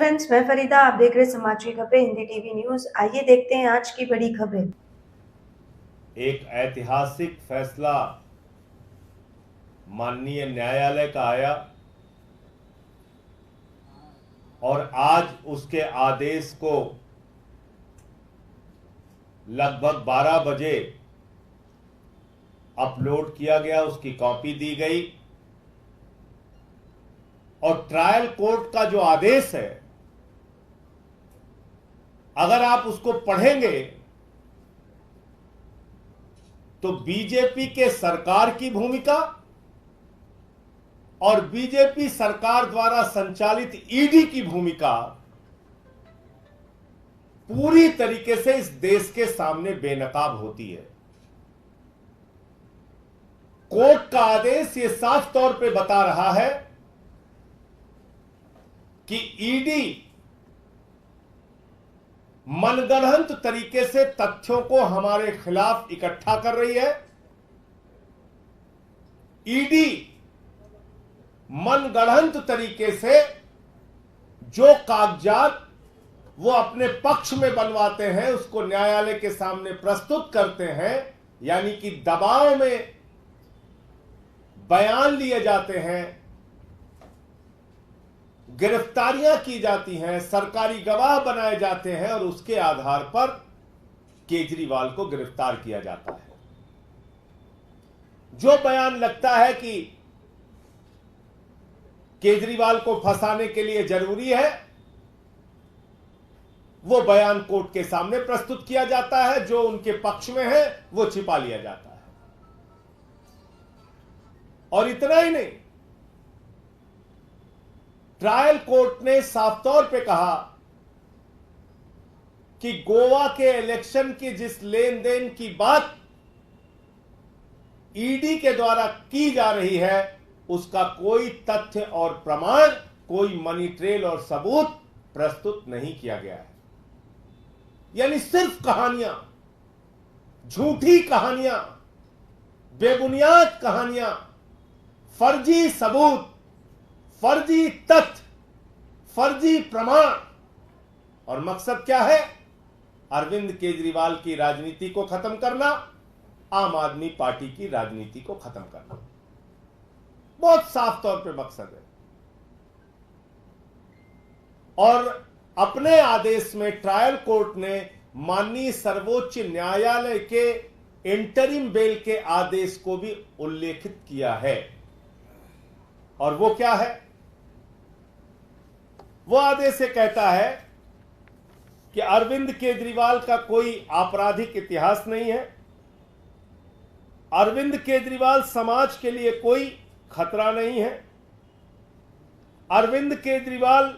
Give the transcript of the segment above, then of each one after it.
Friends, मैं फरीदा। आप देख रहे समाचार खबरें हिंदी टीवी न्यूज। आइए देखते हैं आज की बड़ी खबरें। एक ऐतिहासिक फैसला माननीय न्यायालय का आया और आज उसके आदेश को लगभग 12 बजे अपलोड किया गया, उसकी कॉपी दी गई। और ट्रायल कोर्ट का जो आदेश है, अगर आप उसको पढ़ेंगे तो बीजेपी के सरकार की भूमिका और बीजेपी सरकार द्वारा संचालित ईडी की भूमिका पूरी तरीके से इस देश के सामने बेनकाब होती है। कोर्ट का आदेश ये साफ तौर पे बता रहा है कि ईडी मनगढ़ंत तरीके से तथ्यों को हमारे खिलाफ इकट्ठा कर रही है। ईडी मनगढ़ंत तरीके से जो कागजात वो अपने पक्ष में बनवाते हैं उसको न्यायालय के सामने प्रस्तुत करते हैं, यानी कि दबाव में बयान लिए जाते हैं, गिरफ्तारियां की जाती हैं, सरकारी गवाह बनाए जाते हैं और उसके आधार पर केजरीवाल को गिरफ्तार किया जाता है। जो बयान लगता है कि केजरीवाल को फंसाने के लिए जरूरी है, वो बयान कोर्ट के सामने प्रस्तुत किया जाता है। जो उनके पक्ष में है वो छिपा लिया जाता है। और इतना ही नहीं, ट्रायल कोर्ट ने साफ तौर पे कहा कि गोवा के इलेक्शन की जिस लेन देन की बात ईडी के द्वारा की जा रही है उसका कोई तथ्य और प्रमाण, कोई मनी ट्रेल और सबूत प्रस्तुत नहीं किया गया है। यानी सिर्फ कहानियां, झूठी कहानियां, बेबुनियाद कहानियां, फर्जी सबूत, फर्जी तथ्य, फर्जी प्रमाण। और मकसद क्या है? अरविंद केजरीवाल की राजनीति को खत्म करना, आम आदमी पार्टी की राजनीति को खत्म करना। बहुत साफ तौर पे मकसद है। और अपने आदेश में ट्रायल कोर्ट ने माननीय सर्वोच्च न्यायालय के इंटरिम बेल के आदेश को भी उल्लेखित किया है। और वो क्या है? वो आदेश से कहता है कि अरविंद केजरीवाल का कोई आपराधिक इतिहास नहीं है, अरविंद केजरीवाल समाज के लिए कोई खतरा नहीं है, अरविंद केजरीवाल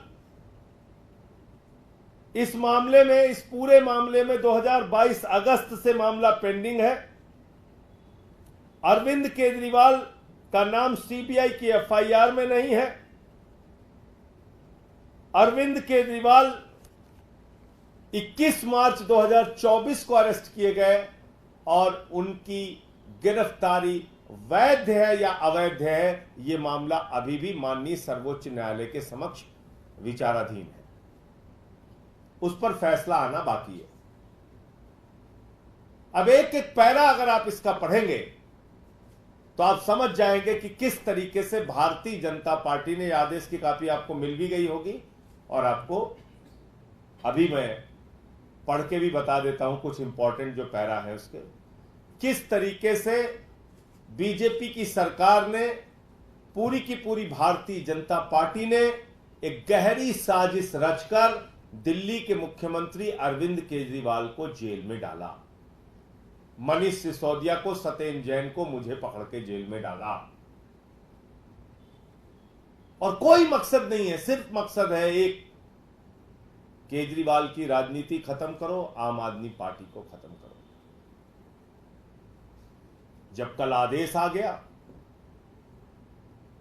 इस मामले में, इस पूरे मामले में 2022 अगस्त से मामला पेंडिंग है। अरविंद केजरीवाल का नाम सीबीआई की एफआईआर में नहीं है। अरविंद केजरीवाल 21 मार्च 2024 को अरेस्ट किए गए और उनकी गिरफ्तारी वैध है या अवैध है, यह मामला अभी भी माननीय सर्वोच्च न्यायालय के समक्ष विचाराधीन है। उस पर फैसला आना बाकी है। अब एक एक पैरा अगर आप इसका पढ़ेंगे तो आप समझ जाएंगे कि किस तरीके से भारतीय जनता पार्टी ने आदेश की कॉपी आपको मिल भी गई होगी और आपको अभी मैं पढ़ के भी बता देता हूं कुछ इंपॉर्टेंट जो पैरा है उसके। किस तरीके से बीजेपी की सरकार ने, पूरी की पूरी भारतीय जनता पार्टी ने एक गहरी साजिश रचकर दिल्ली के मुख्यमंत्री अरविंद केजरीवाल को जेल में डाला, मनीष सिसोदिया को, सत्येंद्र जैन को मुझे पकड़ के जेल में डाला। और कोई मकसद नहीं है, सिर्फ मकसद है एक, केजरीवाल की राजनीति खत्म करो, आम आदमी पार्टी को खत्म करो। जब कल आदेश आ गया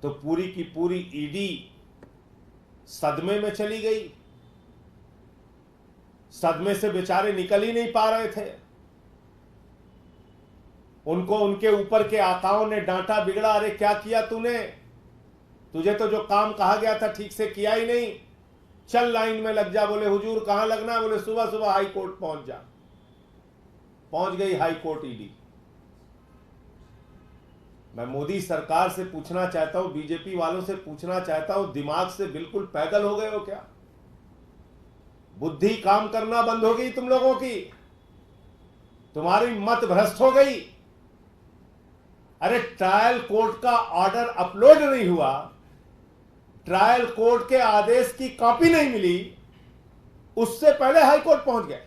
तो पूरी की पूरी ईडी सदमे में चली गई। सदमे से बेचारे निकल ही नहीं पा रहे थे। उनको उनके ऊपर के आकाओं ने डांटा, बिगड़ा, अरे क्या किया तूने, तुझे तो जो काम कहा गया था ठीक से किया ही नहीं, चल लाइन में लग जा। बोले हुजूर कहां लगना है? बोले सुबह सुबह हाई कोर्ट पहुंच जा। पहुंच गई हाई कोर्ट ईडी। मैं मोदी सरकार से पूछना चाहता हूं, बीजेपी वालों से पूछना चाहता हूं, दिमाग से बिल्कुल पैदल हो गए हो क्या? बुद्धि काम करना बंद हो गई तुम लोगों की? तुम्हारी मत भ्रष्ट हो गई? अरे ट्रायल कोर्ट का ऑर्डर अपलोड नहीं हुआ, ट्रायल कोर्ट के आदेश की कॉपी नहीं मिली, उससे पहले हाई कोर्ट पहुंच गए।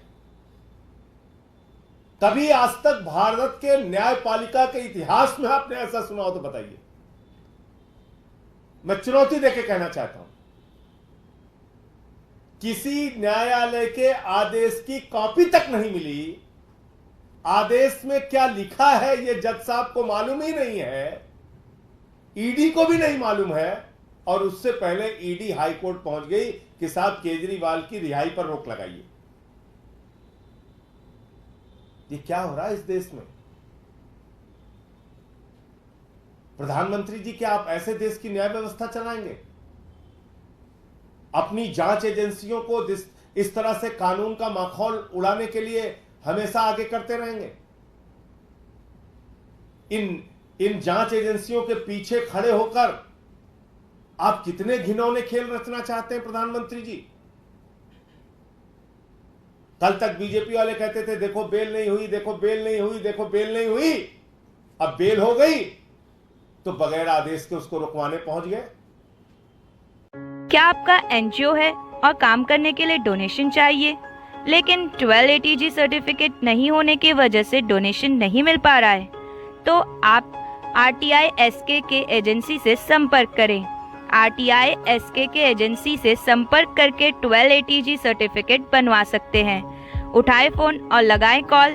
कभी आज तक भारत के न्यायपालिका के इतिहास में आपने ऐसा सुना हो तो बताइए। मैं चुनौती देके कहना चाहता हूं, किसी न्यायालय के आदेश की कॉपी तक नहीं मिली। आदेश में क्या लिखा है यह जज साहब को मालूम ही नहीं है, ईडी को भी नहीं मालूम है, और उससे पहले ईडी हाई कोर्ट पहुंच गई कि साहब केजरीवाल की रिहाई पर रोक लगाइए। ये क्या हो रहा है इस देश में? प्रधानमंत्री जी, क्या आप ऐसे देश की न्याय व्यवस्था चलाएंगे? अपनी जांच एजेंसियों को इस तरह से कानून का माखौल उड़ाने के लिए हमेशा आगे करते रहेंगे? इन जांच एजेंसियों के पीछे खड़े होकर आप कितने घिनौने खेल रचना चाहते हैं प्रधानमंत्री जी? कल तक बीजेपी वाले कहते थे देखो बेल नहीं हुई, देखो बेल नहीं हुई, देखो बेल नहीं हुई। अब बेल हो गई तो बगैर आदेश के उसको रुकवाने पहुंच गए। क्या आपका एनजीओ है और काम करने के लिए डोनेशन चाहिए, लेकिन 1280G सर्टिफिकेट नहीं होने की वजह से डोनेशन नहीं मिल पा रहा है? तो आप RTI SK के एजेंसी से संपर्क करें। RTI SK के एजेंसी से संपर्क करके 1280G सर्टिफिकेट बनवा सकते हैं। उठाएं फोन और लगाएं कॉल